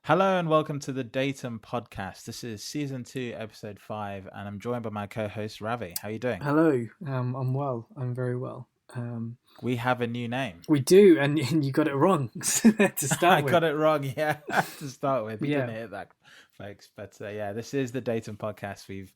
Hello and welcome to the Datum podcast. This is season 2, episode 5, and I'm joined by my co-host Ravi. How are you doing? Hello, I'm well. I'm very well. We have a new name. We do, and you got it wrong to start with. I got it wrong, yeah, to start with. You Yeah. didn't hit that, folks. But this is the Datum podcast. We've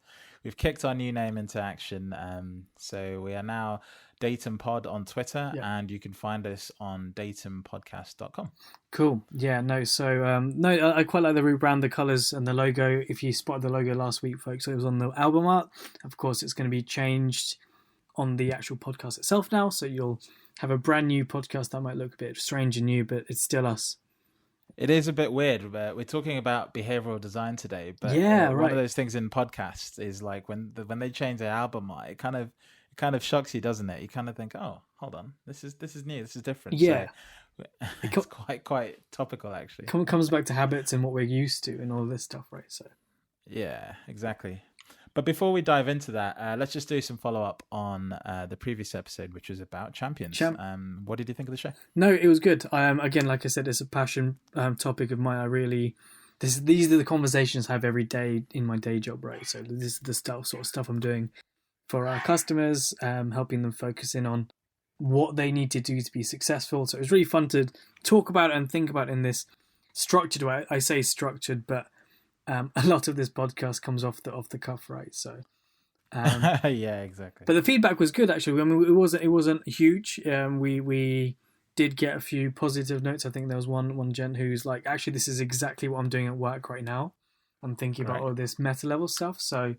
kicked our new name into action. So we are now Datum Pod on Twitter, and you can find us on datumpodcast.com. Cool. Yeah, no, so, I quite like the rebrand, the colours and the logo. If you spotted the logo last week, folks, it was on the album art. Of course, it's going to be changed on the actual podcast itself now, so you'll have a brand new podcast that might look a bit strange and new, but it's still us. It is a bit weird, but we're talking about behavioral design today. But one of those things in podcasts is like when they change their album art, it kind of shocks you, doesn't it? You kind of think, oh, hold on, this is new, this is different. Yeah, so it's quite topical actually. Comes back to habits and what we're used to and all this stuff, right? So yeah, exactly. But before we dive into that, let's just do some follow-up on the previous episode, which was about champions. What did you think of the show? No, it was good. Again, like I said, it's a passion topic of mine. These are the conversations I have every day in my day job, right? So this is the sort of stuff I'm doing for our customers, helping them focus in on what they need to do to be successful. So it was really fun to talk about and think about in this structured way. I say structured, but a lot of this podcast comes off the cuff, right? So, yeah, exactly. But the feedback was good, actually. I mean, it wasn't huge. We did get a few positive notes. I think there was one gent who's like, actually, this is exactly what I'm doing at work right now. I'm thinking about all this meta level stuff. So,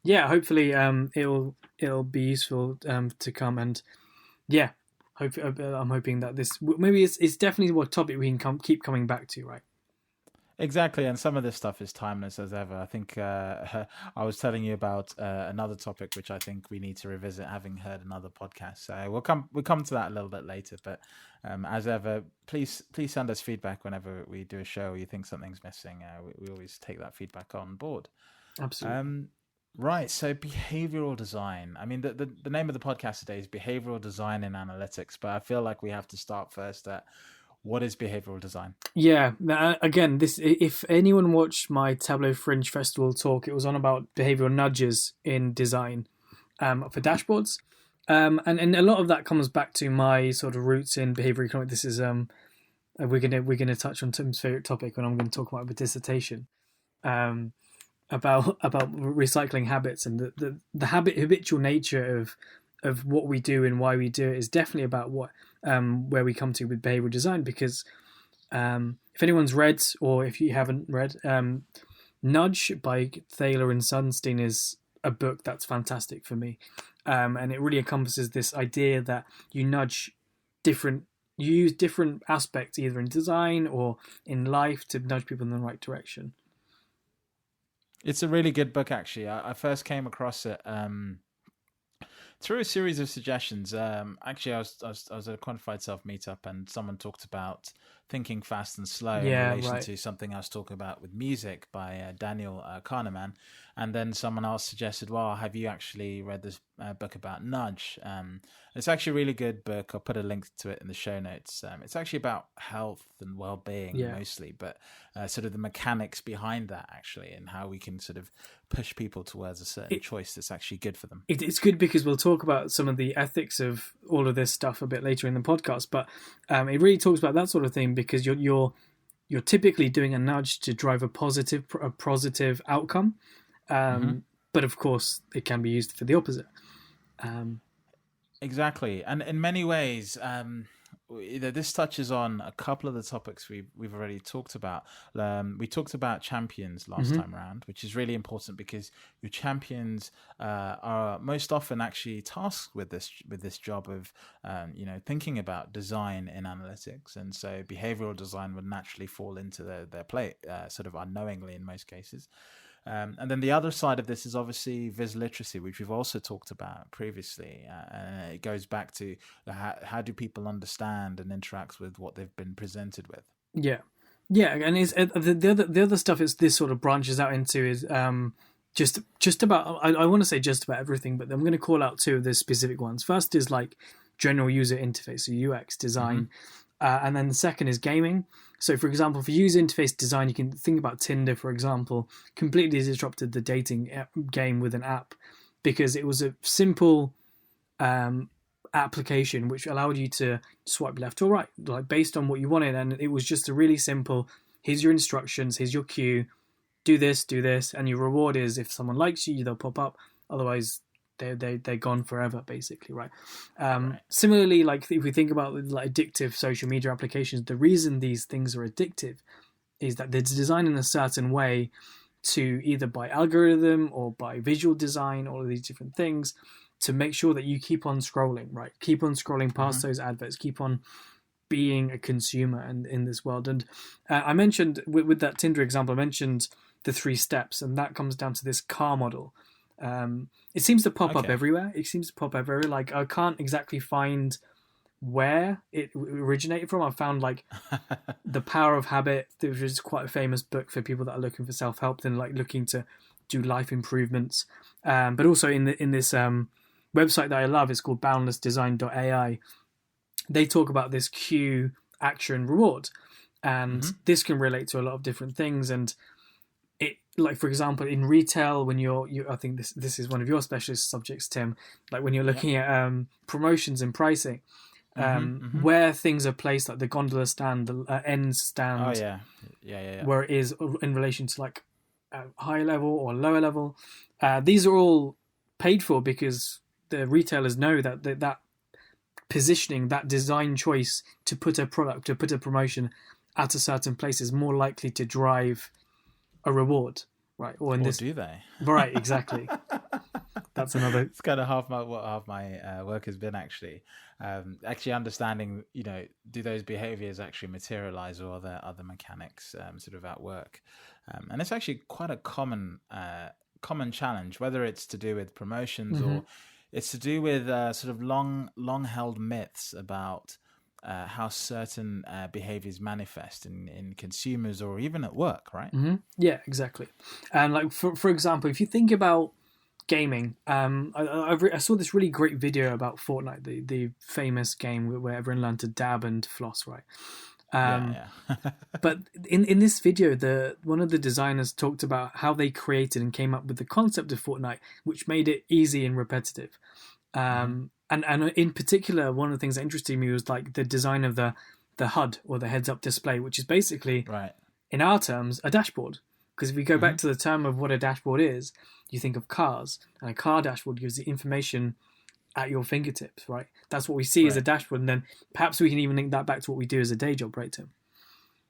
yeah, hopefully, it'll be useful to come. And yeah, I'm hoping that this maybe it's definitely what topic we can keep coming back to, right? Exactly, and some of this stuff is timeless as ever. I think I was telling you about another topic which I think we need to revisit, having heard another podcast. So we'll come to that a little bit later. But as ever, please send us feedback whenever we do a show or you think something's missing. We always take that feedback on board. Absolutely. Right, so behavioral design. I mean, the name of the podcast today is Behavioral Design in Analytics, but I feel like we have to start first at what is behavioral design? Yeah, again, if anyone watched my Tableau Fringe Festival talk, it was on about behavioral nudges in design for dashboards. And a lot of that comes back to my sort of roots in behavioral economics. This is we're gonna touch on Tim's favorite topic when I'm going to talk about a dissertation about recycling habits, and the habitual nature of what we do and why we do it is definitely about where we come to with behavioral design. Because if anyone's read, or if you haven't read, Nudge by Thaler and Sunstein is a book that's fantastic for me, and it really encompasses this idea that you use different aspects either in design or in life to nudge people in the right direction. It's a really good book, actually. I first came across it through a series of suggestions. Actually, I was at a quantified self meetup, and someone talked about thinking fast and slow in relation to something I was talking about with music by Daniel Kahneman. And then someone else suggested, well, have you actually read this book about nudge? It's actually a really good book. I'll put a link to it in the show notes. It's actually about health and well-being mostly, but sort of the mechanics behind that, actually, and how we can sort of push people towards a certain choice that's actually good for them. It's good because we'll talk about some of the ethics of all of this stuff a bit later in the podcast, but it really talks about that sort of thing, because you're typically doing a nudge to drive a positive outcome, but of course it can be used for the opposite. Exactly, and in many ways, this touches on a couple of the topics we've already talked about. We talked about champions last time around, which is really important because your champions are most often actually tasked with this job of thinking about design in analytics, and so behavioral design would naturally fall into their plate, sort of unknowingly in most cases. And then the other side of this is obviously vis literacy, which we've also talked about previously. And it goes back to how do people understand and interact with what they've been presented with. Yeah, and the other stuff is this sort of branches out into is just about, I want to say just about everything, but I'm going to call out two of the specific ones. First is like general user interface, so UX design. And then the second is gaming. So, for example, for user interface design, you can think about Tinder, for example, completely disrupted the dating game with an app because it was a simple application which allowed you to swipe left or right, like based on what you wanted. And it was just a really simple, here's your instructions, here's your cue, do this, and your reward is if someone likes you, they'll pop up. Otherwise, they're gone forever, basically, right? Similarly, like if we think about like addictive social media applications, the reason these things are addictive is that they're designed in a certain way to either by algorithm or by visual design, all of these different things, to make sure that you keep on scrolling, right? Keep on scrolling past those adverts, keep on being a consumer in this world. And I mentioned with that Tinder example, I mentioned the 3 steps, and that comes down to this car model. It seems to pop up everywhere. It seems to pop everywhere. Like I can't exactly find where it originated from. I found like The Power of Habit, which is quite a famous book for people that are looking for self-help and like looking to do life improvements. But also in this website that I love, it's called boundlessdesign.ai. They talk about this cue, action, reward, and this can relate to a lot of different things. And it, like for example, in retail, when you I think this is one of your specialist subjects, Tim. Like when you're looking at promotions and pricing, where things are placed, like the gondola stand, the end stand. Oh yeah. Where it is in relation to like high level or lower level. These are all paid for because the retailers know that positioning, that design choice to put a product, to put a promotion at a certain place is more likely to drive a reward, right? Or do they? Right, exactly. That's another. It's kind of half my work has been actually understanding, do those behaviors actually materialize, or are there other mechanics sort of at work? And it's actually quite a common challenge, whether it's to do with promotions or it's to do with sort of long held myths about how certain behaviors manifest in consumers or even at work, right? Yeah, exactly. And like for example, if you think about gaming, I saw this really great video about Fortnite, the famous game where everyone learned to dab and floss, right? But in this video, one of the designers talked about how they created and came up with the concept of Fortnite, which made it easy and repetitive. And in particular, one of the things that interested me was like the design of the HUD, or the heads-up display, which is basically, in our terms, a dashboard. Because if we go back to the term of what a dashboard is, you think of cars, and a car dashboard gives the information at your fingertips, right? That's what we see as a dashboard, and then perhaps we can even link that back to what we do as a day job, right, Tim?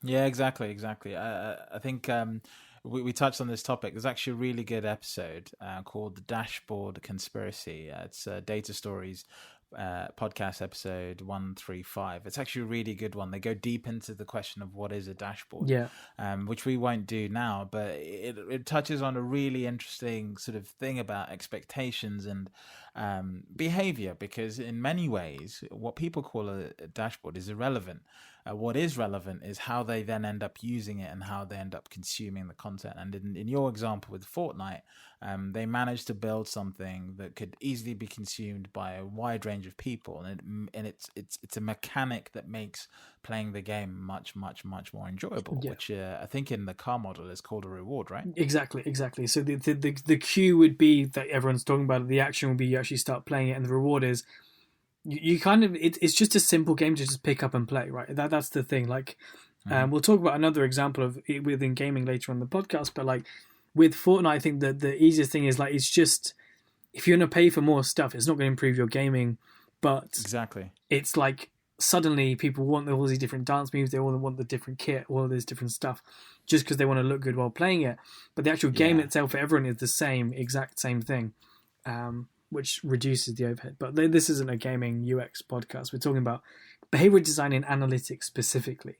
Yeah, exactly. I think we touched on this topic. There's actually a really good episode called The Dashboard Conspiracy. It's Data Stories podcast episode 135. It's actually a really good one. They go deep into the question of what is a dashboard, which we won't do now, but it touches on a really interesting sort of thing about expectations and behavior, because in many ways what people call a dashboard is irrelevant. What is relevant is how they then end up using it and how they end up consuming the content. And in your example with Fortnite, they managed to build something that could easily be consumed by a wide range of people, and it's a mechanic that makes playing the game much more enjoyable, which I think in the car model is called a reward, right? Exactly. So the cue would be that everyone's talking about it. The action will be you actually start playing it, and the reward is you kind of it's just a simple game to just pick up and play, right? That's the thing. Like we'll talk about another example of it within gaming later on the podcast, but like with Fortnite, I think that the easiest thing is like it's just, if you're going to pay for more stuff, it's not going to improve your gaming, but exactly, it's like suddenly people want all these different dance moves, they all want the different kit, all of this different stuff, just because they want to look good while playing it. But the actual game itself for everyone is the exact same thing, which reduces the overhead. But this isn't a gaming UX podcast. We're talking about behavioral design and analytics specifically.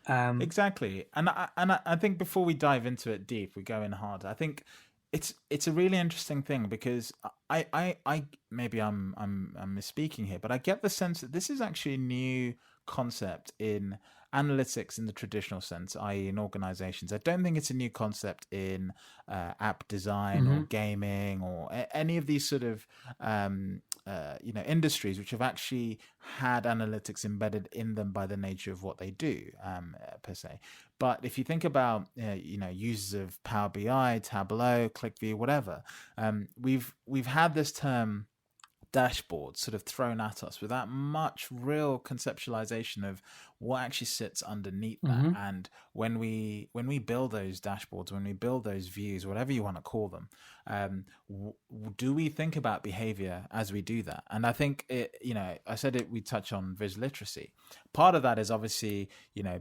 Exactly, and I think before we dive into it deep, we go in hard. I think it's a really interesting thing, because I maybe I'm misspeaking here, but I get the sense that this is actually a new concept in analytics in the traditional sense, i.e. in organizations. I don't think it's a new concept in app design or gaming or any of these sort of industries which have actually had analytics embedded in them by the nature of what they do, per se. But if you think about users of Power BI, Tableau, ClickView, whatever, we've had this term dashboard sort of thrown at us without much real conceptualization of what actually sits underneath that. And when we build those dashboards, when we build those views, whatever you want to call them, do we think about behavior as we do that? And I think we touch on visual literacy. Part of that is obviously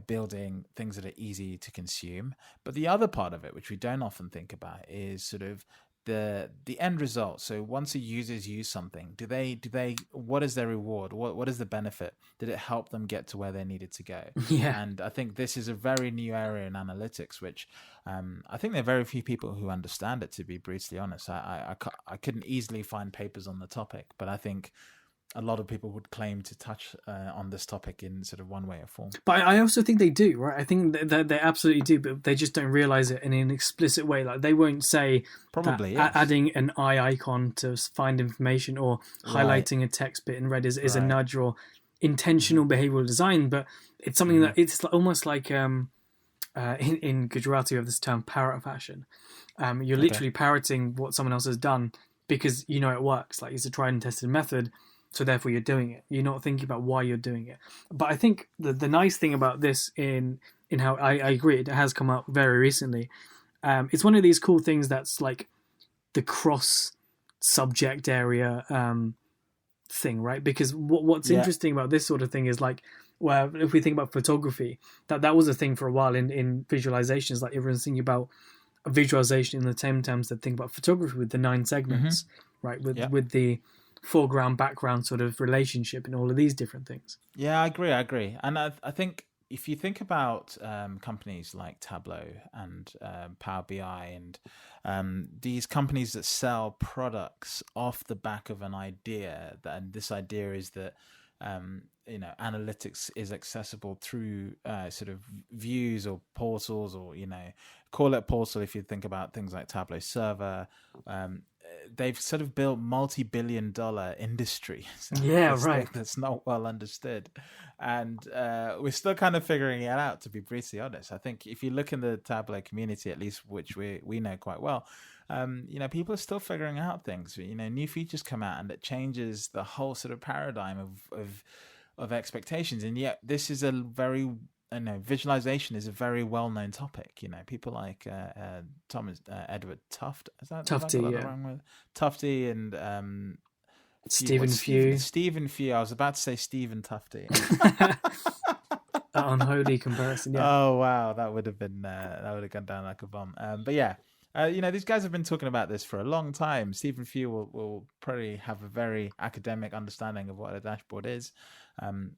building things that are easy to consume, but the other part of it, which we don't often think about, is sort of the end result. So once the users use something, do they what is their reward? What is the benefit? Did it help them get to where they needed to go? Yeah. And I think this is a very new area in analytics, which I think there are very few people who understand it, to be brutally honest. I couldn't easily find papers on the topic, but I think a lot of people would claim to touch on this topic in sort of one way or form. But I also think they do, right? I think that they absolutely do, but they just don't realize it in an explicit way. Like they won't say probably adding an eye icon to find information or highlighting a text bit in red is a nudge or intentional behavioral design, but it's something that it's almost like in Gujarati we have this term parrot fashion. You're literally parroting what someone else has done because it works. Like it's a tried and tested method. So therefore you're doing it. You're not thinking about why you're doing it. But I think the nice thing about this in how I agree, it has come up very recently. It's one of these cool things that's like the cross subject area thing, right? Because what's interesting about this sort of thing is like, well, if we think about photography, that was a thing for a while in visualizations. Like everyone's thinking about a visualization in the same terms that think about photography with the 9 segments, right? With the foreground background sort of relationship and all of these different things. I agree, and I think if you think about companies like Tableau and Power BI and these companies that sell products off the back of an idea, and this idea is that analytics is accessible through sort of views or portals, or call it portal if you think about things like Tableau server. They've sort of built multi-billion-dollar industries. That's not well understood, and we're still kind of figuring it out, to be brutally honest. I think if you look in the Tableau community, at least, which we know quite well, people are still figuring out things. New features come out and it changes the whole sort of paradigm of expectations, and yet this is a very visualization is a very well-known topic. People like Thomas Edward Tuft. Is that Tufty? Tufty and Stephen Few. Stephen Few. I was about to say Stephen Tufty. Unholy comparison. Yeah. Oh wow, that would have gone down like a bomb. But yeah. These guys have been talking about this for a long time. Stephen Few will probably have a very academic understanding of what a dashboard is.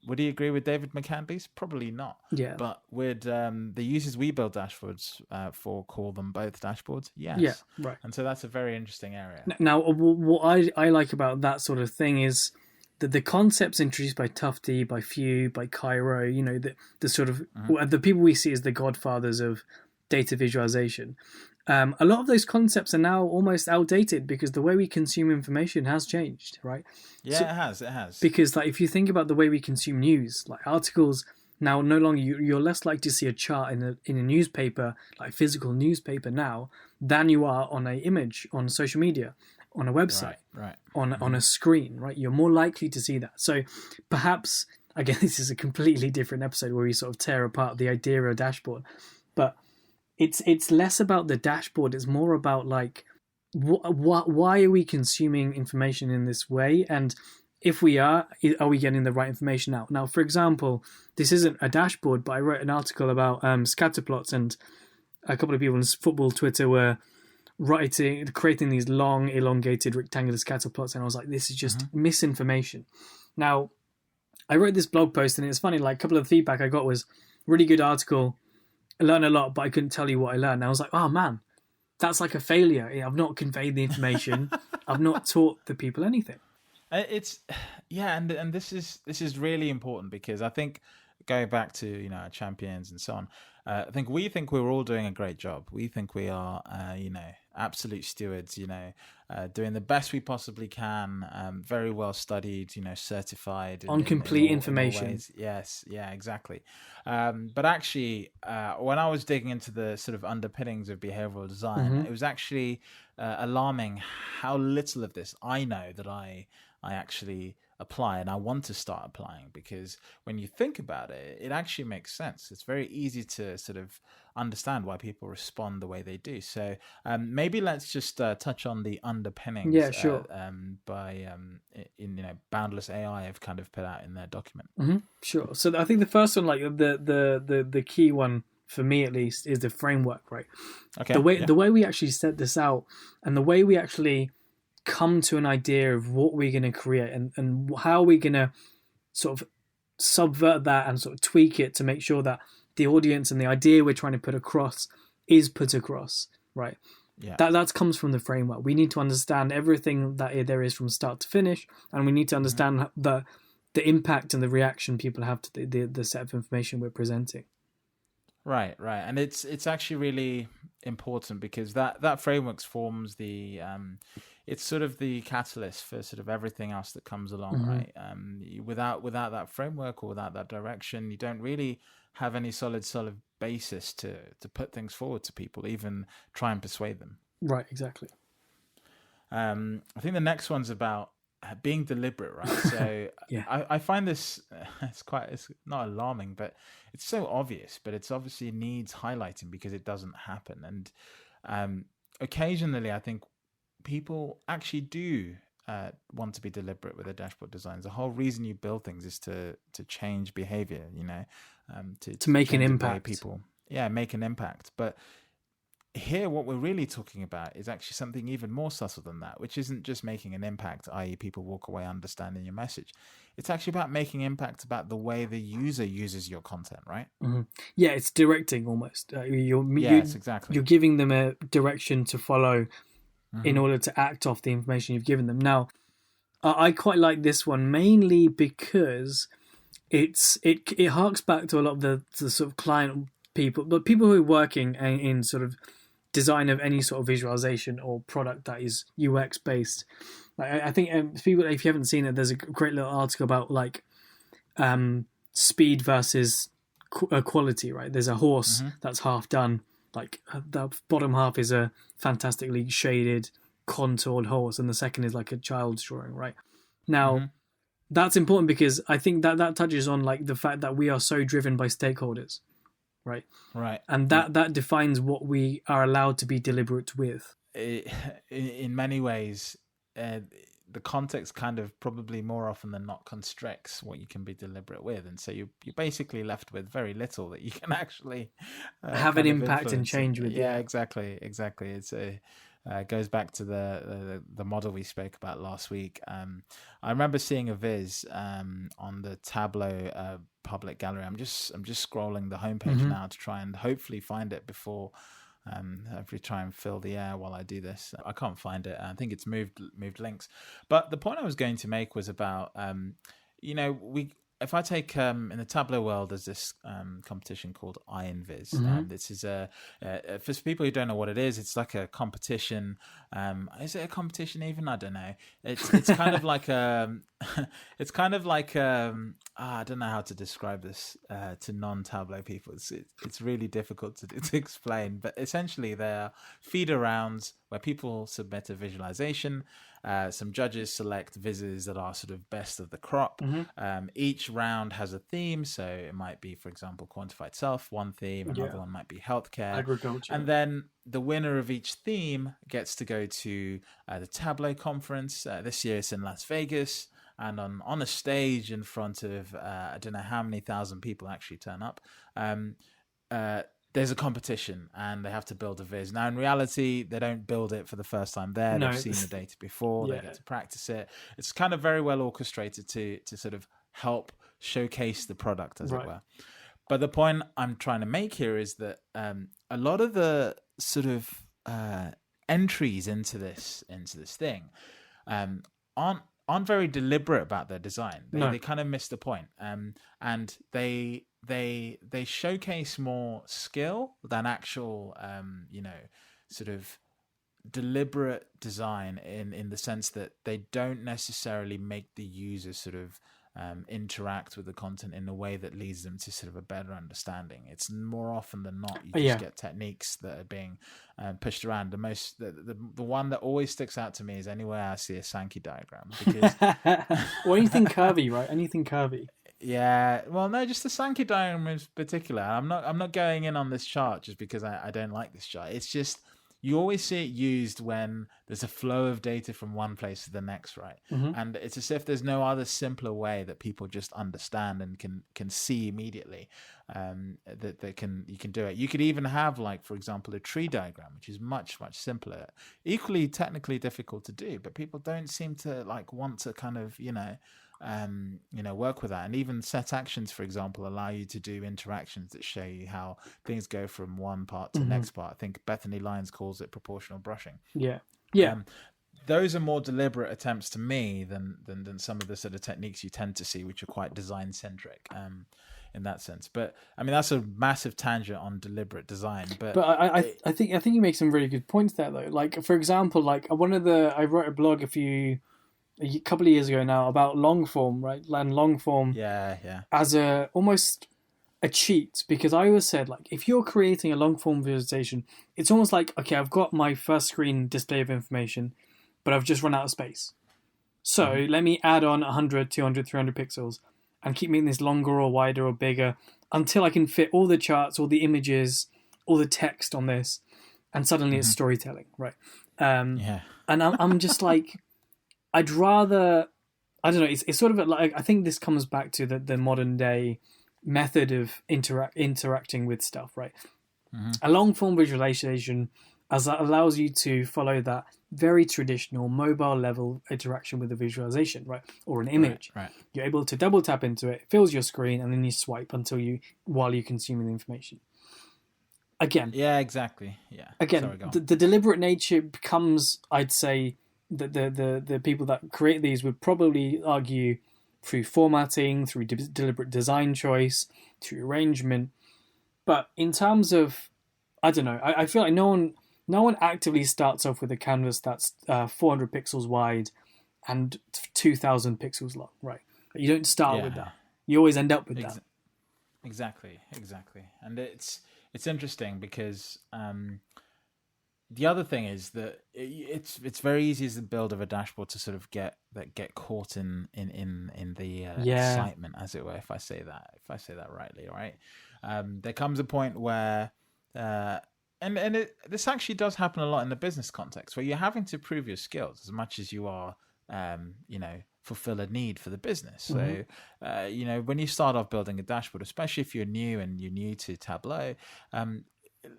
Would he agree with David McCandless? Probably not. Yeah. But would the users we build dashboards for call them both dashboards? Yes. Yeah, right. And so that's a very interesting area. Now, what I like about that sort of thing is that the concepts introduced by Tufty, by Few, by Cairo, the sort of the people we see as the godfathers of data visualization. A lot of those concepts are now almost outdated because the way we consume information has changed, right? Yeah, it has. Because like if you think about the way we consume news, like articles now no longer you're less likely to see a chart in a newspaper, like physical newspaper now, than you are on an image on social media, on a website, right. on a screen, right? You're more likely to see that. So perhaps again, this is a completely different episode where we sort of tear apart the idea of a dashboard, but it's less about the dashboard. It's more about like why are we consuming information in this way, and if we are we getting the right information out? Now, for example, this isn't a dashboard, but I wrote an article about scatter plots, and a couple of people on football Twitter were creating these long, elongated, rectangular scatter plots, and I was like, this is just misinformation. Now, I wrote this blog post, and it's funny. Like a couple of the feedback I got was really good article. I learned a lot, but I couldn't tell you what I learned. And I was like, oh man, that's like a failure. I've not conveyed the information. I've not taught the people anything. And this is really important because I think going back to our champions and so on, I think we think we're all doing a great job. We think we are, absolute stewards. Doing the best we possibly can. Very well studied. Certified On complete information. in all ways. Yes, yeah, exactly. But actually, when I was digging into the sort of underpinnings of behavioral design, it was actually alarming how little of this I know that I actually apply, and I want to start applying, because when you think about it, it actually makes sense. It's very easy to sort of understand why people respond the way they do. So maybe let's just touch on the underpinnings. Yeah, sure. By Boundless AI have kind of put out in their document. Sure. So I think the first one, like the key one for me at least, is the framework, right? Okay. The way we actually set this out, and the way we actually come to an idea of what we're going to create, and how we're going to sort of subvert that and sort of tweak it to make sure that the audience and the idea we're trying to put across is put across, right? Yeah. That comes from the framework. We need to understand everything that there is from start to finish, and we need to understand the impact and the reaction people have to the set of information we're presenting. Right, and it's actually really important, because that framework forms the it's sort of the catalyst for sort of everything else that comes along, right? Without that framework, or without that direction, you don't really have any solid basis to put things forward to people, even try and persuade them. Right, exactly. I think the next one's about being deliberate, right? So yeah. I find this it's not alarming, but it's so obvious, but it's obviously needs highlighting because it doesn't happen. And occasionally I think people actually do want to be deliberate with their dashboard designs. The whole reason you build things is to change behavior, to make an change the way impact. people make an impact. But here, what we're really talking about is actually something even more subtle than that, which isn't just making an impact, i.e. people walk away understanding your message. It's actually about making impact about the way the user uses your content, right? Yeah, it's directing almost. Exactly. You're giving them a direction to follow in order to act off the information you've given them. Now, I quite like this one, mainly because it harks back to a lot of the sort of client people, but people who are working in sort of design of any sort of visualization or product that is UX based. I think people, if you haven't seen it, there's a great little article about like speed versus quality, right? There's a horse that's half done. Like the bottom half is a fantastically shaded, contoured horse, and the second is like a child's drawing, right? Now, that's important because I think that touches on like the fact that we are so driven by stakeholders, right? Right. And that defines what we are allowed to be deliberate with. In many ways, the context kind of probably more often than not constricts what you can be deliberate with, and so you're basically left with very little that you can actually have an impact and change with. Yeah, exactly. It's goes back to the model we spoke about last week. I remember seeing a viz on the Tableau public gallery. I'm just scrolling the homepage now to try and hopefully find it before. Hopefully try and fill the air while I do this. I can't find it. I think it's moved links. But the point I was going to make was about if I take in the Tableau world, there's this competition called IronViz. This is for people who don't know what it is, it's like a competition. Is it a competition even? I don't know. It's kind of like I don't know how to describe this to non-Tableau people. It's really difficult to explain. But essentially, they're feeder rounds where people submit a visualization. Some judges select vizzes that are sort of best of the crop. Each round has a theme, so it might be, for example, quantified self, one theme, another one might be healthcare, agriculture, and then the winner of each theme gets to go to the Tableau conference. This year it's in Las Vegas, and on a stage in front of I don't know how many thousand people actually turn up. There's a competition and they have to build a viz. Now, in reality, they don't build it for the first time there. No. They've seen the data before. They get to practice it. It's kind of very well orchestrated to sort of help showcase the product, as it were. But the point I'm trying to make here is that a lot of the sort of entries into this thing aren't very deliberate about their design. They kind of miss the point. And they they showcase more skill than actual sort of deliberate design in the sense that they don't necessarily make the user sort of interact with the content in a way that leads them to sort of a better understanding. It's more often than not you just get techniques that are being pushed around. The one that always sticks out to me is anywhere I see a Sankey diagram, because or anything curvy, right? Anything curvy. Yeah, well, no, just the Sankey diagram in particular. I'm not going in on this chart just because I don't like this chart. It's just you always see it used when there's a flow of data from one place to the next, right? And it's as if there's no other simpler way that people just understand and can see immediately that you can do it. You could even have, like, for example, a tree diagram, which is much simpler, equally technically difficult to do, but people don't seem to like want to kind of work with that. And even set actions, for example, allow you to do interactions that show you how things go from one part to the next part. I think Bethany Lyons calls it proportional brushing. Yeah. Those are more deliberate attempts to me than some of the sort of techniques you tend to see, which are quite design centric in that sense. But I mean, that's a massive tangent on deliberate design. But I think you make some really good points there, though. Like, for example, like I wrote a blog a couple of years ago now about long form, right? And long form, as almost a cheat, because I always said, like, if you're creating a long form visualization, it's almost like, okay, I've got my first screen display of information, but I've just run out of space. So let me add on 100, 200, 300 pixels and keep making this longer or wider or bigger until I can fit all the charts, all the images, all the text on this, and suddenly it's storytelling, right? And I'm just like, I'd rather, I don't know, it's sort of like, I think this comes back to the modern day method of interacting with stuff, right? A long form visualization allows you to follow that very traditional mobile level interaction with a visualization, right? Or an image. Right. You're able to double tap into it, fills your screen, and then you swipe while you're consuming the information. Again. Yeah, exactly. Yeah. Again, Sorry, the deliberate nature becomes, I'd say, the people that create these would probably argue through formatting, through deliberate design choice, through arrangement. But in terms of, I don't know, I feel like no one actively starts off with a canvas that's 400 pixels wide and 2,000 pixels long, right? You don't start with that. You always end up with that. Exactly. And it's interesting because the other thing is that it's very easy as the build of a dashboard to sort of get caught in the excitement, as it were, if I say that rightly, right? There comes a point where this actually does happen a lot in the business context, where you're having to prove your skills as much as you are fulfill a need for the business. So when you start off building a dashboard, especially if you're new to Tableau,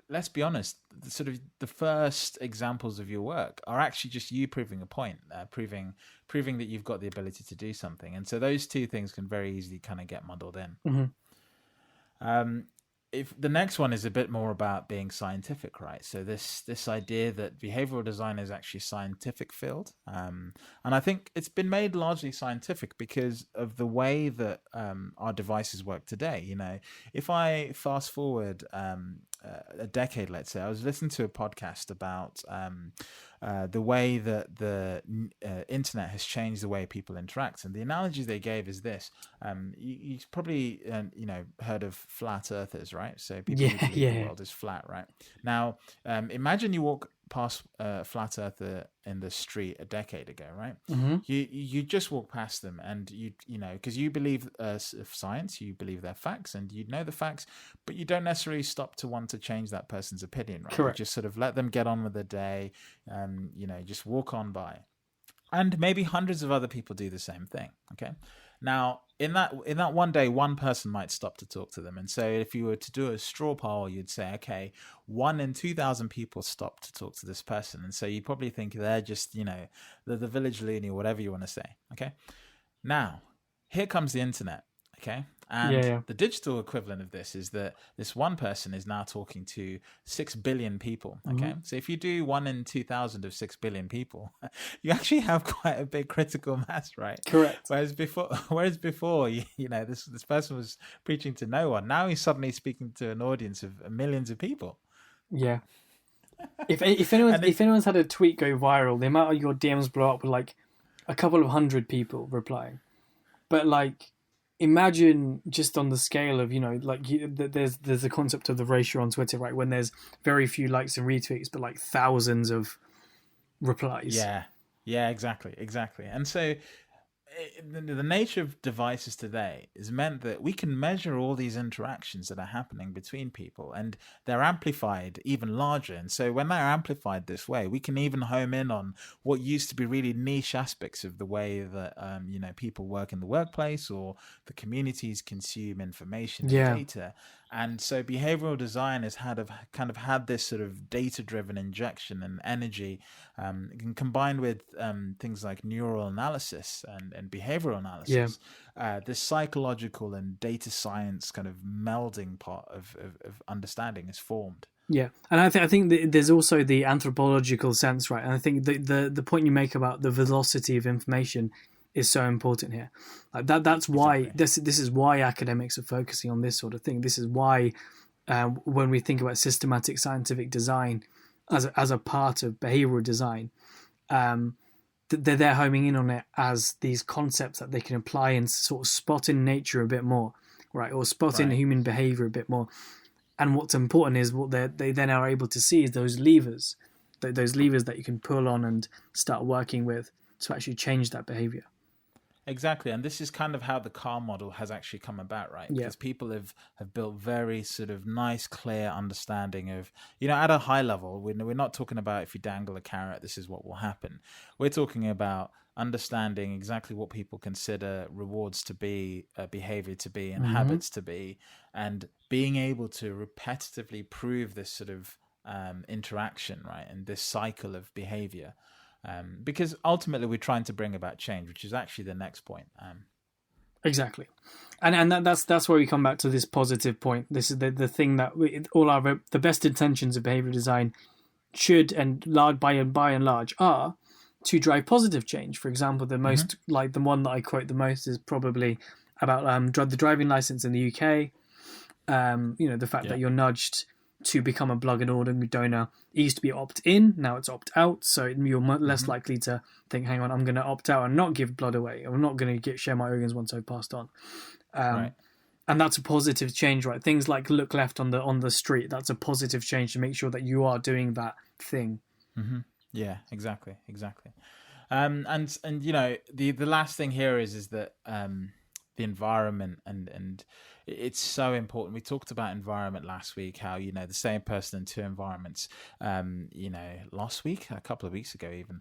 let's be honest, the first examples of your work are actually just you proving a point, proving that you've got the ability to do something. And so those two things can very easily kind of get muddled in. If the next one is a bit more about being scientific, right? So this idea that behavioral design is actually a scientific field, and I think it's been made largely scientific because of the way that our devices work today. If I fast forward a decade, let's say, I was listening to a podcast about the way that the internet has changed the way people interact, and the analogy they gave is this: you probably heard of flat earthers, right? So people who believe the world is flat, right? Now, imagine you walk past a flat earther in the street a decade ago, right? You just walk past them, and because you believe science, you believe their facts, and you know the facts, but you don't necessarily stop to want to change that person's opinion, right? Correct. You just sort of let them get on with their day, just walk on by. And maybe hundreds of other people do the same thing. Okay. Now, in that one day, one person might stop to talk to them. And so if you were to do a straw poll, you'd say, okay, 1 in 2,000 people stopped to talk to this person. And so you probably think they're just, the village loony or whatever you want to say. Okay. Now, here comes the internet. Okay. Yeah, And yeah. the digital equivalent of this is that this one person is now talking to 6 billion people. Hmm. Okay. So if you do 1 in 2,000 of 6 billion people, you actually have quite a big critical mass, right? Correct. Whereas before, this person was preaching to no one. Now he's suddenly speaking to an audience of millions of people. Yeah. If And if it's, anyone's had a tweet go viral, the amount of your DMs blow up with like a couple of hundred people replying. But like, imagine just on the scale of there's the concept of the ratio on Twitter, right? When there's very few likes and retweets, but like thousands of replies. yeah, yeah, exactly. And so the nature of devices today has meant that we can measure all these interactions that are happening between people, and they're amplified even larger. And so when they're amplified this way, we can even home in on what used to be really niche aspects of the way that people work in the workplace, or the communities consume information and Yeah, data. And so behavioral design has kind of had this sort of data driven injection and energy, combined with things like neural analysis and behavioral yeah. analysis. This psychological and data science kind of melding part of understanding is formed. Yeah, and I think there's also the anthropological sense, right? And I think the point you make about the velocity of information is so important here. Like that's why Exactly. this is why academics are focusing on this sort of thing. This is why when we think about systematic scientific design as a part of behavioral design, they're homing in on it as these concepts that they can apply and sort of spot in nature a bit more, right? Or spot in Right. human behavior a bit more. And what's important is what they then are able to see is those levers, those levers that you can pull on and start working with to actually change that behavior. Exactly, and this is kind of how the car model has actually come about, right? Yeah. Because people have built very sort of nice, clear understanding of, at a high level. We're not talking about if you dangle a carrot, this is what will happen. We're talking about understanding exactly what people consider rewards to be, behavior to be, and Hmm. habits to be, and being able to repetitively prove this sort of interaction, right, and this cycle of behavior. Because ultimately we're trying to bring about change, which is actually the next point. Exactly. And that's where we come back to this positive point. This is the thing that the best intentions of behavior design should and by and large are to drive positive change. For example, the Mm-hmm. most like the one that I quote the most is probably about the driving license in the UK. The fact Yeah. that you're nudged to become a blood and organ donor. It used to be opt in, now it's opt out. So you're less Mm-hmm. likely to think, hang on, I'm going to opt out and not give blood away. I'm not going to share my organs once I've passed on. Right. And that's a positive change, right? Things like look left on the street. That's a positive change to make sure that you are doing that thing. Mm-hmm. Yeah. Exactly. And the last thing here is that the environment and it's so important. We talked about environment last week, how the same person in two environments, last week, a couple of weeks ago even,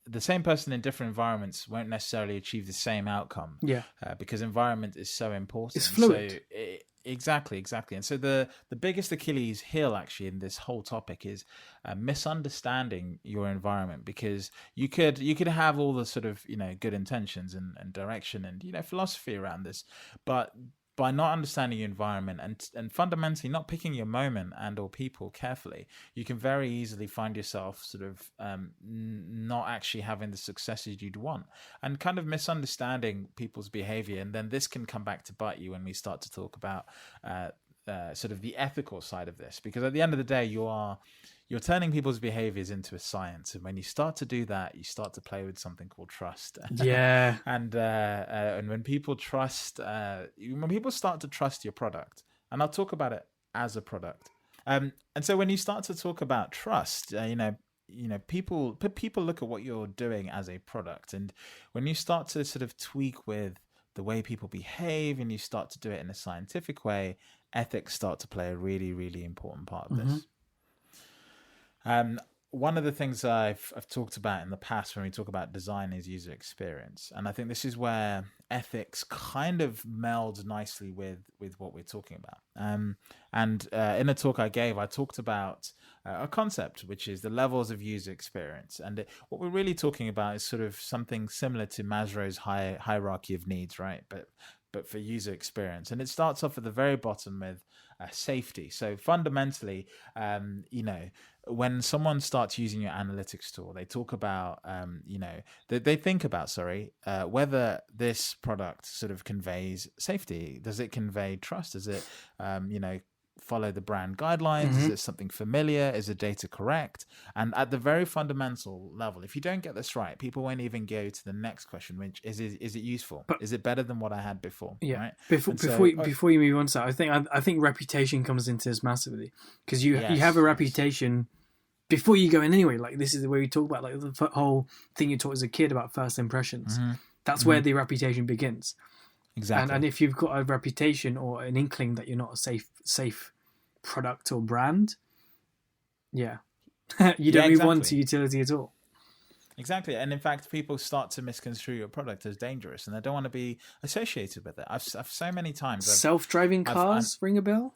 the same person in different environments won't necessarily achieve the same outcome, Yeah, because environment is so important. it's So fluid. exactly. And so the biggest Achilles heel actually in this whole topic is misunderstanding your environment, because you could have all the sort of good intentions and direction and philosophy around this, but by not understanding your environment and fundamentally not picking your moment and or people carefully, you can very easily find yourself sort of not actually having the successes you'd want, and kind of misunderstanding people's behavior. And then this can come back to bite you when we start to talk about sort of the ethical side of this, because at the end of the day, you're turning people's behaviors into a science, and when you start to do that, you start to play with something called trust. Yeah, And when people when people start to trust your product, and I'll talk about it as a product. And so when you start to talk about trust, people look at what you're doing as a product, and when you start to sort of tweak with the way people behave, and you start to do it in a scientific way, ethics start to play a really, really important part of hmm, this. One of the things I've talked about in the past when we talk about design is user experience, and I think this is where ethics kind of meld nicely with what we're talking about. And in a talk I gave, I talked about a concept which is the levels of user experience, and what we're really talking about is sort of something similar to Maslow's hierarchy of needs, right? But but for user experience. And it starts off at the very bottom with safety. So fundamentally, when someone starts using your analytics tool, they talk about, they think about, whether this product sort of conveys safety. Does it convey trust? Does it, follow the brand guidelines? Is it something familiar? Is the data correct? And at the very fundamental level, if you don't get this right, people won't even go to the next question, which is it useful? Is it better than what I had before? Yeah. Right? Before you move on to that, I think reputation comes into this massively, because you have a reputation before you go in anyway. Like, this is where you talk about, like, the whole thing you taught as a kid about first impressions. That's where the reputation begins. Exactly. And if you've got a reputation or an inkling that you're not a safe product or brand, you don't move on to utility at all. Exactly. And in fact, people start to misconstrue your product as dangerous, and they don't want to be associated with it. I've so many times. Self-driving cars ring a bell?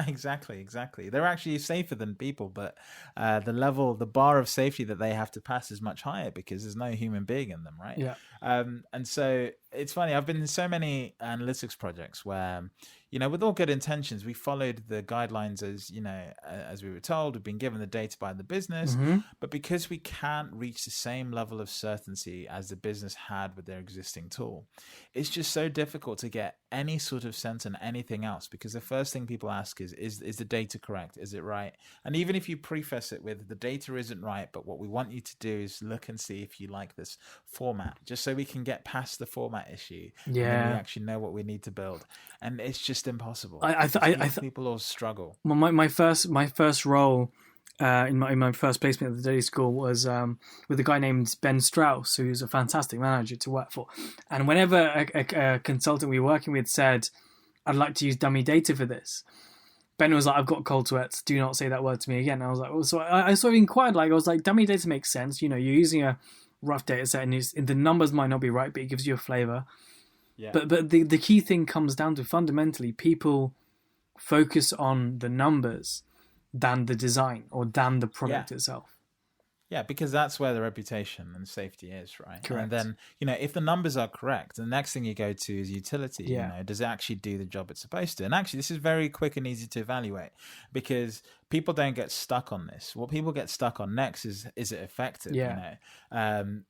Exactly. They're actually safer than people, but the bar of safety that they have to pass is much higher because there's no human being in them, right? Yeah. And so it's funny. I've been in so many analytics projects where, with all good intentions, we followed the guidelines as we were told. We've been given the data by the business, but because we can't reach the same level of certainty as the business had with their existing tool, it's just so difficult to get any sort of sense on anything else, because the first thing people ask is the data correct? Is it right? And even if you preface it with the data isn't right, but what we want you to do is look and see if you like this format, just so we can get past the format issue. Yeah. And then we actually know what we need to build. And it's just impossible. People all struggle. My first role in my first placement at the daily school was with a guy named Ben Strauss, who's a fantastic manager to work for. And whenever a consultant we were working with said, "I'd like to use dummy data for this," Ben was like, "I've got cold sweats. Do not say that word to me again." And I was like, so I sort of inquired, like, I was like, dummy data makes sense. You're using a rough data set, and the numbers might not be right, but it gives you a flavor. Yeah. But the key thing comes down to, fundamentally, people focus on the numbers than the design or than the product itself. Yeah, because that's where the reputation and safety is, right? Correct. And then, if the numbers are correct, the next thing you go to is utility. Yeah. Does it actually do the job it's supposed to? And actually, this is very quick and easy to evaluate, because people don't get stuck on this. What people get stuck on next is it effective? Yeah.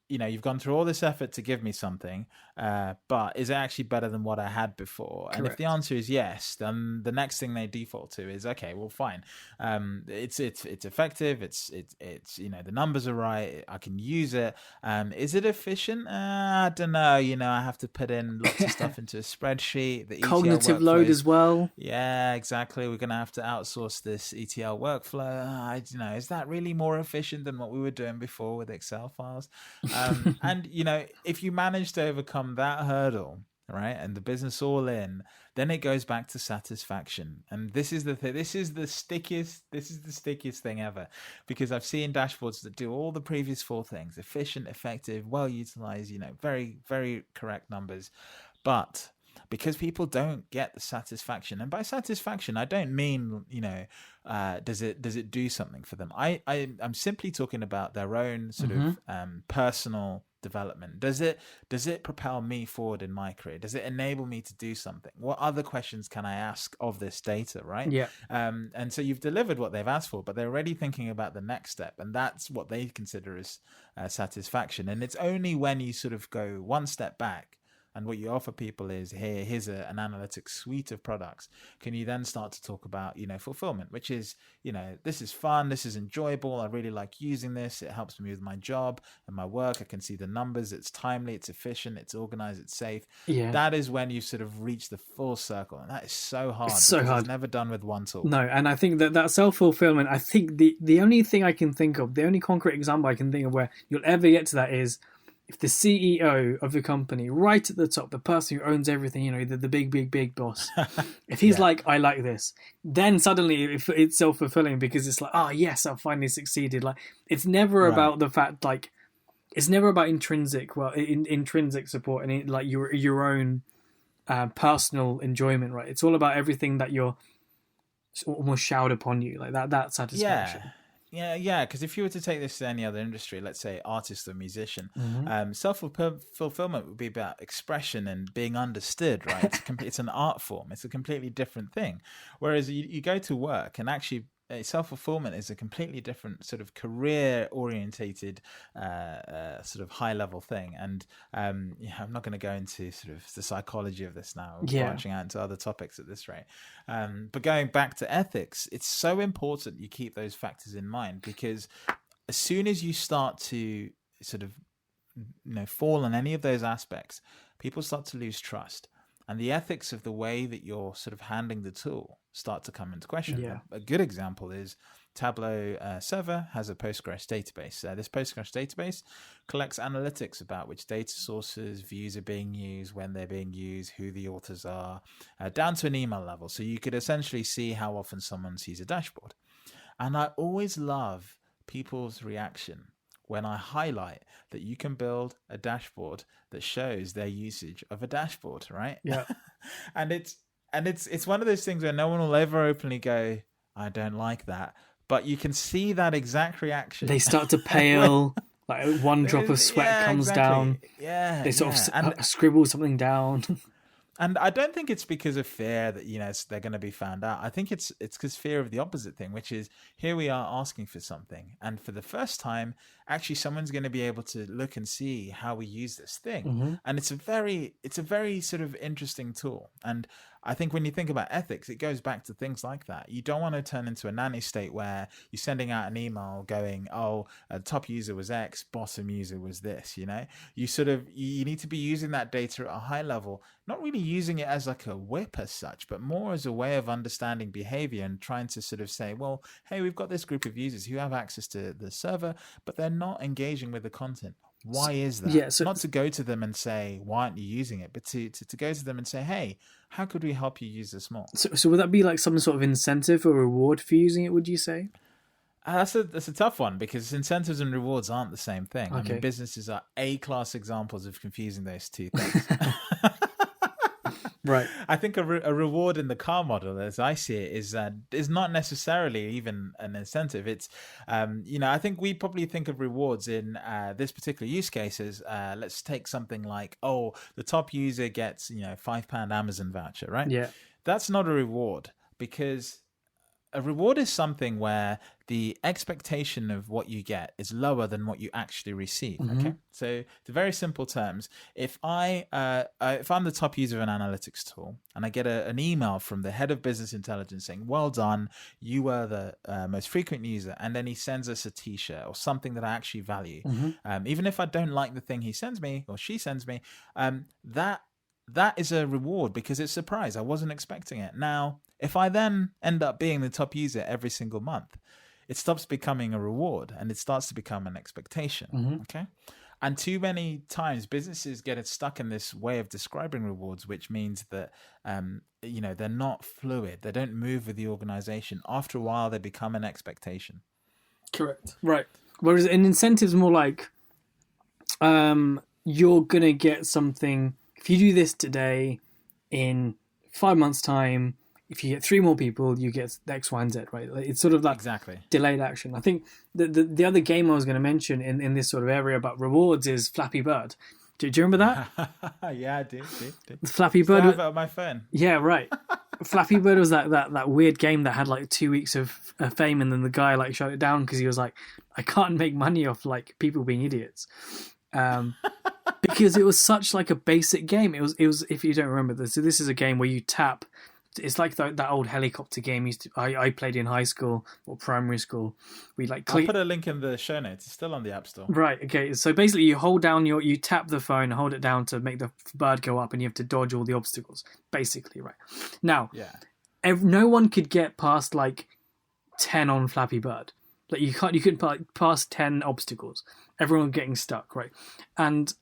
You've gone through all this effort to give me something, but is it actually better than what I had before? Correct. And if the answer is yes, then the next thing they default to is, okay, well, fine. It's effective. It's the numbers are right. I can use it. Is it efficient? I don't know. I have to put in lots of stuff into a spreadsheet. The ETL cognitive load as well. Yeah, exactly. We're going to have to outsource this ETL workflow. I don't know. Is that really more efficient than what we were doing before with Excel files? And if you manage to overcome that hurdle, right, and the business all in, then it goes back to satisfaction. And this is the thing. This is the stickiest thing ever, because I've seen dashboards that do all the previous four things: efficient, effective, well utilized, very, very correct numbers. But because people don't get the satisfaction, and by satisfaction, I don't mean, does it do something for them? I'm simply talking about their own sort of personal development. Does it propel me forward in my career? Does it enable me to do something? What other questions can I ask of this data, right? Yeah. And so you've delivered what they've asked for, but they're already thinking about the next step, and that's what they consider as satisfaction. And it's only when you sort of go one step back, and what you offer people is, here's an analytics suite of products, can you then start to talk about, fulfillment, which is, this is fun, this is enjoyable, I really like using this, it helps me with my job and my work, I can see the numbers, it's timely, it's efficient, it's organized, it's safe. Yeah. That is when you sort of reach the full circle, and that is so hard. It's so hard. It's never done with one tool. No, and I think that self-fulfillment, I think the only thing I can think of, the only concrete example I can think of where you'll ever get to that is if the CEO of the company, right at the top, the person who owns everything, the big boss, if he's like, I like this, then suddenly it's self-fulfilling, because it's like, oh yes, I've finally succeeded. Like, it's never about the fact, like, it's never about intrinsic support and like your own personal enjoyment, right? It's all about everything that you're almost showered upon you, like that satisfaction. yeah. Because if you were to take this to any other industry, let's say artist or musician, Mm-hmm. self fulfillment would be about expression and being understood, right? It's an art form. It's a completely different thing. Whereas you go to work and actually. Self fulfillment is a completely different sort of career orientated, sort of high level thing. And yeah, I'm not going to go into sort of the psychology of this now, branching out into other topics at this rate. But going back to ethics, it's so important you keep those factors in mind, because as soon as you start to sort of fall on any of those aspects, people start to lose trust. And the ethics of the way that you're sort of handling the tool start to come into question. Yeah. A good example is Tableau server has a Postgres database. This Postgres database collects analytics about which data sources, views are being used, when they're being used, who the authors are, down to an email level. So you could essentially see how often someone sees a dashboard. And I always love people's reaction when I highlight that you can build a dashboard that shows their usage of a dashboard, right? Yeah. and it's one of those things where no one will ever openly go, I don't like that. But you can see that exact reaction. They start to pale, like one drop of sweat comes down. Yeah. They sort of scribble something down. And I don't think it's because of fear that, they're going to be found out. I think it's because fear of the opposite thing, which is here we are asking for something. And for the first time, actually someone's going to be able to look and see how we use this thing. Mm-hmm. And it's a very sort of interesting tool. And I think when you think about ethics, it goes back to things like that. You don't want to turn into a nanny state where you're sending out an email going, top user was X, bottom user was this, you need to be using that data at a high level, not really using it as like a whip as such, but more as a way of understanding behavior and trying to sort of say, well, hey, we've got this group of users who have access to the server, but they're not engaging with the content. Why is that? Yeah, so not to go to them and say, why aren't you using it? But to go to them and say, hey, how could we help you use this more? So would that be like some sort of incentive or reward for using it, would you say? That's a tough one, because incentives and rewards aren't the same thing. Okay. I mean, businesses are A-class examples of confusing those two things. Right. I think a reward in the car model, as I see it, is not necessarily even an incentive. It's, I think we probably think of rewards in this particular use case as, let's take something like, the top user gets, £5 Amazon voucher, right? Yeah. That's not a reward, because a reward is something where the expectation of what you get is lower than what you actually receive. Mm-hmm. Okay, so to very simple terms, if I'm the top user of an analytics tool and I get an email from the head of business intelligence saying, "Well done, you were the most frequent user," and then he sends us a T-shirt or something that I actually value, Mm-hmm. even if I don't like the thing he sends me or she sends me, that is a reward because it's a surprise. I wasn't expecting it. Now, if I then end up being the top user every single month, it stops becoming a reward and it starts to become an expectation. Mm-hmm. Okay. And too many times businesses get stuck in this way of describing rewards, which means that, they're not fluid. They don't move with the organization. After a while, they become an expectation. Correct. Right. Whereas an incentive is more like, you're going to get something. If you do this today, in 5 months' time, if you get 3 more people, you get X, Y, and Z, right? It's sort of like exactly delayed action. I think the other game I was going to mention in this sort of area about rewards is Flappy Bird. Do you remember that? Yeah, I do. Flappy Bird. I have it on my phone. Yeah, right. Flappy Bird was that weird game that had like 2 weeks of fame, and then the guy like shut it down because he was like, I can't make money off like people being idiots. Because it was such like a basic game. It was if you don't remember this, so this is a game where you tap. It's like that old helicopter game I played in high school or primary school. I'll put a link in the show notes. It's still on the App Store. Right. Okay. So basically, you hold down you tap the phone, hold it down to make the bird go up, and you have to dodge all the obstacles. Basically, right. Now, no one could get past like 10 on Flappy Bird. Like you couldn't pass 10 obstacles. Everyone getting stuck, right? And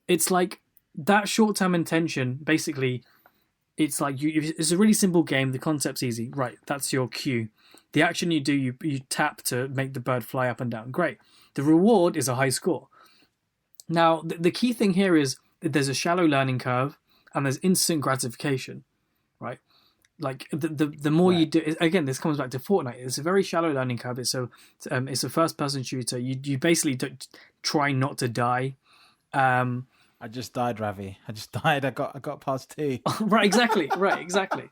it's like that short-term intention. Basically, it's like it's a really simple game. The concept's easy, right? That's your cue. The action you do, you tap to make the bird fly up and down. Great. The reward is a high score. Now, the key thing here is that there's a shallow learning curve and there's instant gratification, right? like the more you Right. do, again, this comes back to Fortnite. It's a very shallow learning curve. It's a first person shooter. You basically don't try not to die. I just died, Ravi. I just died. I got past two. Right, exactly, right, exactly.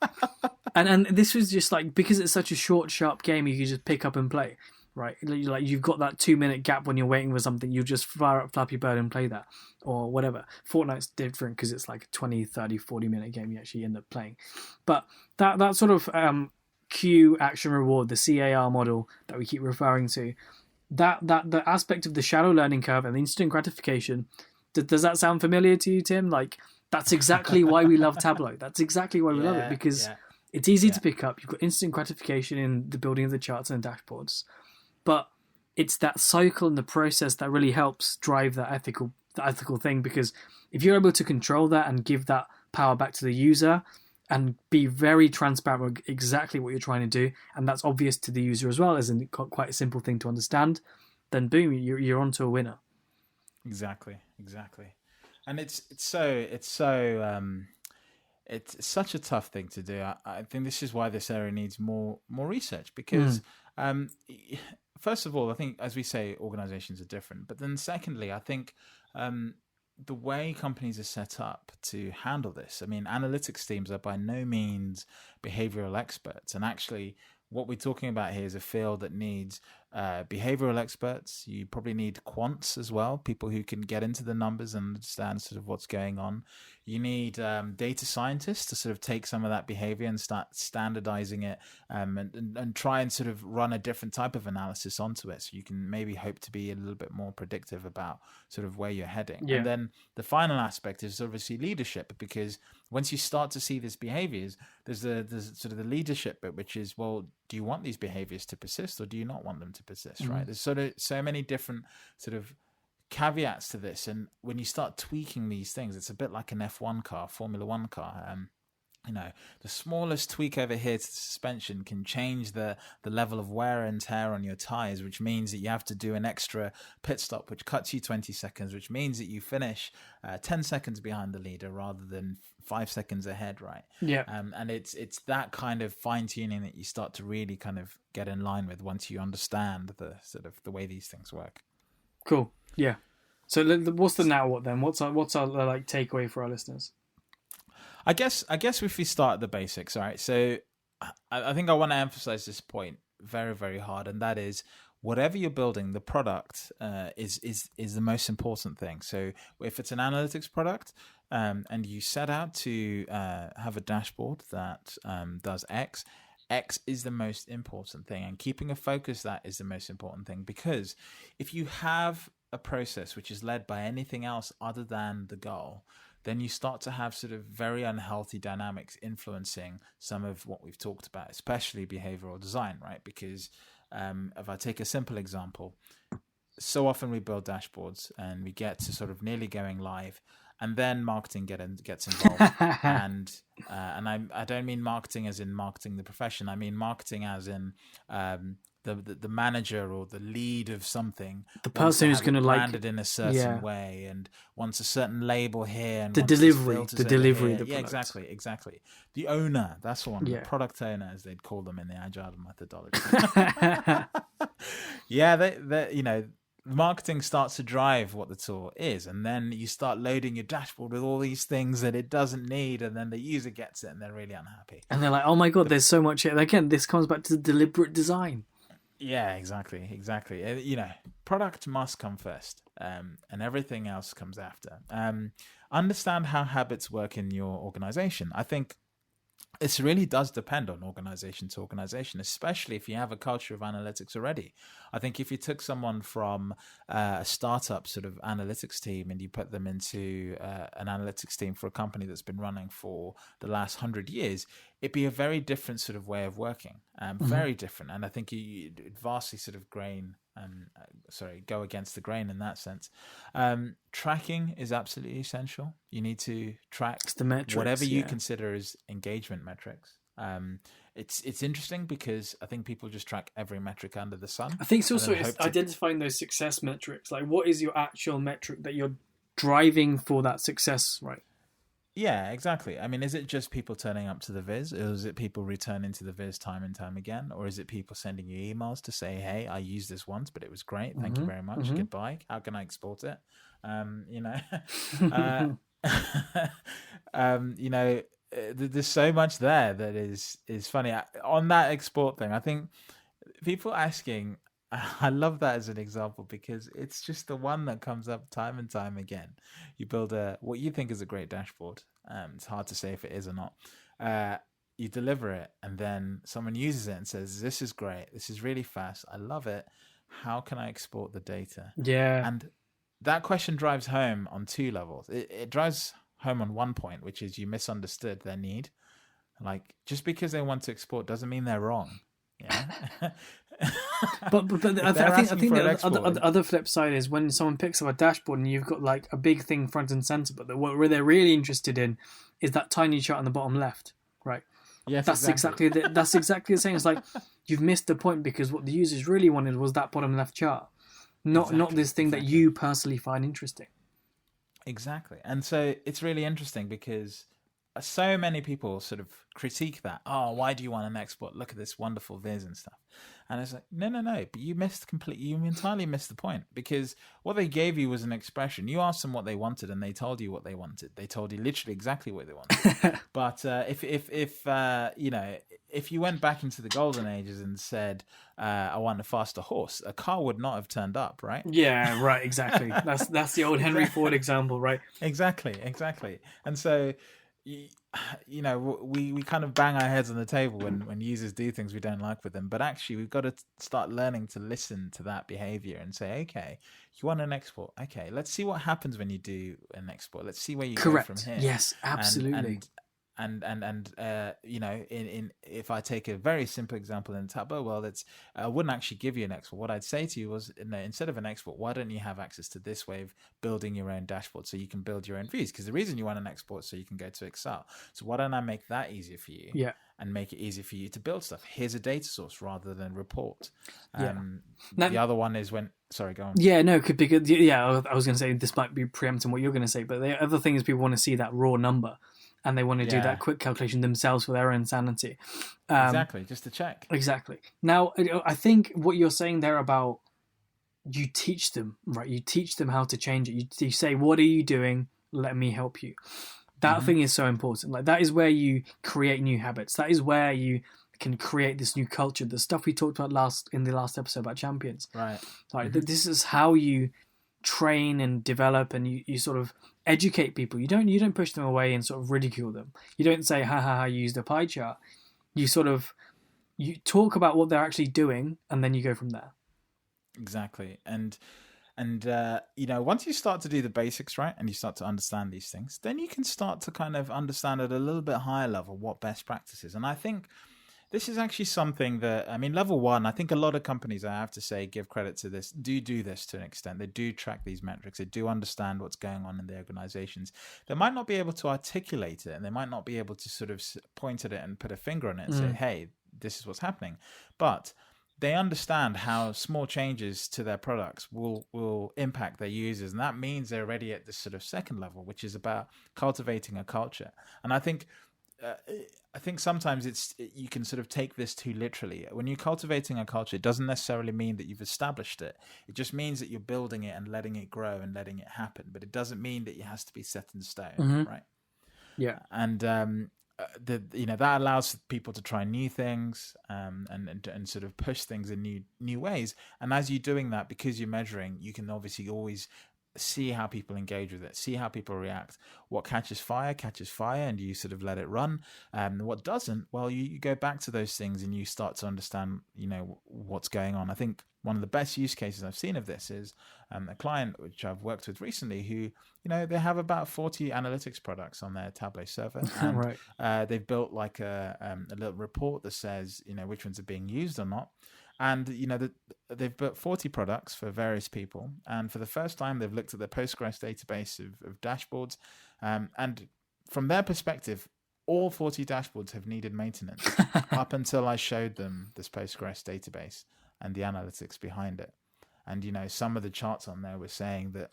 And this was just like, because it's such a short, sharp game, you can just pick up and play. Right, like you've got that 2 minute gap when you're waiting for something, you just fire up Flappy Bird and play that, or whatever. Fortnite's different because it's like a 20, 30, 40 minute game you actually end up playing. But that sort of Q action reward, the CAR model that we keep referring to, that the aspect of the shallow learning curve and the instant gratification, does that sound familiar to you, Tim? Like, that's exactly why we love Tableau. That's exactly why we love it, because it's easy to pick up. You've got instant gratification in the building of the charts and dashboards. But it's that cycle and the process that really helps drive that ethical thing, because if you're able to control that and give that power back to the user and be very transparent with exactly what you're trying to do, and that's obvious to the user as well, as in quite a simple thing to understand, then boom, you're onto a winner. Exactly. And it's such a tough thing to do. I think this is why this area needs more research, because first of all, I think, as we say, organizations are different. But then secondly, I think the way companies are set up to handle this, I mean, analytics teams are by no means behavioral experts. And actually, what we're talking about here is a field that needs behavioral experts. You probably need quants as well, people who can get into the numbers and understand sort of what's going on. You need data scientists to sort of take some of that behavior and start standardizing it, and try and sort of run a different type of analysis onto it, so you can maybe hope to be a little bit more predictive about sort of where you're heading. Yeah. And then the final aspect is obviously leadership, because once you start to see these behaviors, there's sort of the leadership bit, which is, well, do you want these behaviors to persist or do you not want them to persist, right? There's sort of so many different sort of caveats to this, and when you start tweaking these things, it's a bit like an F1 car, Formula One car. The smallest tweak over here to the suspension can change the level of wear and tear on your tires, which means that you have to do an extra pit stop, which cuts you 20 seconds, which means that you finish 10 seconds behind the leader rather than 5 seconds ahead, right? Yeah. And it's that kind of fine tuning that you start to really kind of get in line with once you understand the sort of the way these things work. Cool. Yeah. So what's the now what then? What's our like takeaway for our listeners? I guess if we start at the basics, all right. So I think I want to emphasize this point very, very hard, and that is, whatever you're building, the product is the most important thing. So if it's an analytics product, and you set out to have a dashboard that does X is the most important thing, and keeping a focus, that is the most important thing, because if you have a process which is led by anything else other than the goal, then you start to have sort of very unhealthy dynamics influencing some of what we've talked about, especially behavioral design, right? Because if I take a simple example, so often we build dashboards and we get to sort of nearly going live, and then marketing gets involved. and I don't mean marketing as in marketing the profession. I mean marketing as in the manager or the lead of something, the person who's going to like branded in a certain way and wants a certain label here, and the delivery of the product. Exactly. The owner, that's the one, the product owner, as they'd call them in the agile methodology. Marketing starts to drive what the tool is, and then you start loading your dashboard with all these things that it doesn't need, and then the user gets it and they're really unhappy. And they're like, oh my God, there's so much here. Again, this comes back to the deliberate design. Yeah, exactly. Product must come first, and everything else comes after. Understand how habits work in your organization. I think this really does depend on organization to organization, especially if you have a culture of analytics already. I think if you took someone from a startup sort of analytics team and you put them into an analytics team for a company that's been running for the last 100 years, it'd be a very different sort of way of working, very different. And I think you'd vastly sort of go against the grain in that sense. Tracking is absolutely essential. You need to track the metrics, whatever you consider as engagement metrics. It's interesting because I think people just track every metric under the sun. I think it's also identifying those success metrics. Like, what is your actual metric that you're driving for that success, right? Yeah, exactly. I mean, is it just people turning up to the Viz, or is it people returning to the Viz time and time again, or is it people sending you emails to say, "Hey, I used this once, but it was great. Thank you Hmm. very much. Hmm. Goodbye. How can I export it?" You know, uh, you know, there's so much there that is funny. On that export thing, I think people asking, I love that as an example because it's just the one that comes up time and time again. You build a what you think is a great dashboard. It's hard to say if it is or not. uh, you deliver it and then someone uses it and says, "This is great, this is really fast, I love it, how can I export the data?" Yeah. And that question drives home on two levels. It drives home on one point, which is you misunderstood their need. Like, just because they want to export doesn't mean they're wrong. Yeah. But If they're I asking think for an the export, other flip side is when someone picks up a dashboard and you've got like a big thing front and center, but what they're really interested in is that tiny chart on the bottom left, right? yes, exactly. That's exactly the same. It's like you've missed the point because what the users really wanted was that bottom left chart, not Exactly, this thing that exactly. you personally find interesting. Exactly. And so it's really interesting because so many people sort of critique that. "Oh, why do you want an export? Look at this wonderful viz and stuff." And it's like, no, no, no. But you entirely missed the point, because what they gave you was an expression. You asked them what they wanted, and they told you what they wanted. They told you literally exactly what they wanted. But if you went back into the golden ages and said, "I want a faster horse," a car would not have turned up, right? Yeah, right. Exactly. That's the old Henry Ford example, right? Exactly, exactly. And so, you, we kind of bang our heads on the table when users do things we don't like with them. But actually, we've got to start learning to listen to that behavior and say, "Okay, you want an export? Okay, let's see what happens when you do an export. Let's see where you go from Correct. here." Yes, And absolutely. and in if I take a very simple example in Tableau, well, it's I wouldn't actually give you an export. What I'd say to you was, instead of an export, why don't you have access to this way of building your own dashboard so you can build your own views? Because the reason you want an export is so you can go to Excel. So why don't I make that easier for you? Yeah. And make it easier for you to build stuff. Here's a data source rather than report. Yeah. Um, Now, the other one is when. Sorry, go on. yeah, no, could be good. Yeah, I was going to say this might be preempting what you're going to say, but the other thing is people want to see that raw number, and they want to do that Yeah, quick calculation themselves for their own sanity. exactly. Just to check. Exactly. Now, I think what you're saying there about you teach them, right? You teach them how to change it. You say, "What are you doing? Let me help you." That Hmm. thing is so important. Like that is where you create new habits. That is where you can create this new culture. The stuff we talked about in the last episode about champions. Right. Like Hmm. this is how you train and develop, and you sort of educate people. You don't push them away and sort of ridicule them. You don't say, "Ha ha ha, you used a pie chart." You sort of you talk about what they're actually doing, and then you go from there. Exactly. And once you start to do the basics right and you start to understand these things, then you can start to kind of understand at a little bit higher level what best practices. And I think this is actually something that, I mean, level one, I think a lot of companies, I have to say, give credit to this, do this to an extent. They do track these metrics. They do understand what's going on in the organizations. They might not be able to articulate it, and they might not be able to sort of point at it and put a finger on it and say, Mm. "Hey, this is what's happening." But they understand how small changes to their products will impact their users, and that means they're already at this sort of second level, which is about cultivating a culture. And uh, I think sometimes you can sort of take this too literally. When you're cultivating a culture, it doesn't necessarily mean that you've established it. It just means that you're building it and letting it grow and letting it happen. But it doesn't mean that it has to be set in stone, Hmm. right? Yeah. And that allows people to try new things, and sort of push things in new ways. And as you're doing that, because you're measuring, you can obviously always see how people engage with it, see how people react. What catches fire, and you sort of let it run. What doesn't, well, you go back to those things and you start to understand, what's going on. I think one of the best use cases I've seen of this is a client which I've worked with recently who, they have about 40 analytics products on their Tableau server, and Right. they've built like a little report that says, which ones are being used or not. And they've built 40 products for various people, and for the first time they've looked at the Postgres database of dashboards, and from their perspective, all 40 dashboards have needed maintenance up until I showed them this Postgres database and the analytics behind it. And some of the charts on there were saying that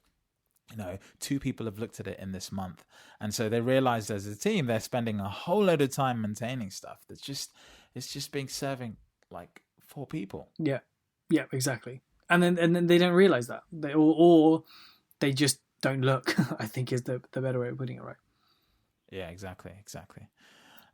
2 people have looked at it in this month. And so they realized as a team, they're spending a whole load of time maintaining stuff it's just being serving like 4 people. Yeah, exactly. And then they don't realize that, or they just don't look. I think is the better way of putting it, right? Yeah, exactly.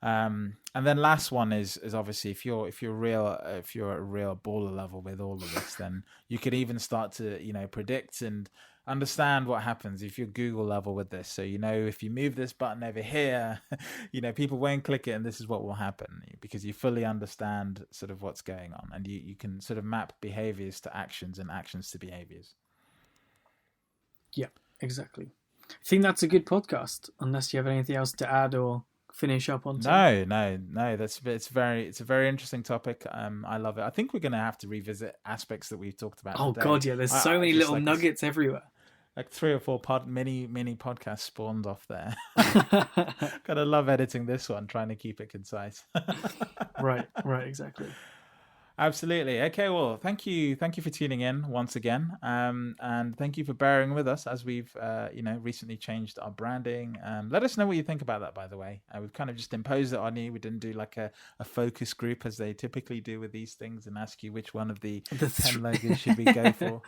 And then last one is obviously if you're at a real baller level with all of this, then you could even start to predict and understand what happens if you're Google level with this. So if you move this button over here, people won't click it, and this is what will happen, because you fully understand sort of what's going on, and you can sort of map behaviors to actions and actions to behaviors. Yeah, exactly. I think that's a good podcast, unless you have anything else to add or finish up on. No. It's a very interesting topic. I love it. I think we're going to have to revisit aspects that we've talked about. Oh today. God, yeah. There's so many little nuggets everywhere. Like 3 or 4 mini podcasts spawned off there. Gotta love editing this one, trying to keep it concise. Right, exactly. Absolutely. Okay, well, thank you for tuning in once again, and thank you for bearing with us as we've recently changed our branding. Let us know what you think about that, by the way. We've kind of just imposed it on you. We didn't do like a focus group as they typically do with these things and ask you which one of the 10 logos should we go for.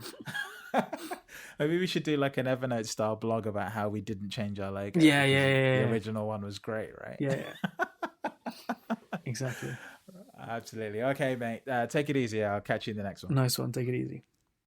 Maybe we should do like an Evernote style blog about how we didn't change our logo. Yeah. The original one was great, right? Yeah. Exactly. Absolutely. Okay, mate. Take it easy. I'll catch you in the next one. Nice one. Take it easy.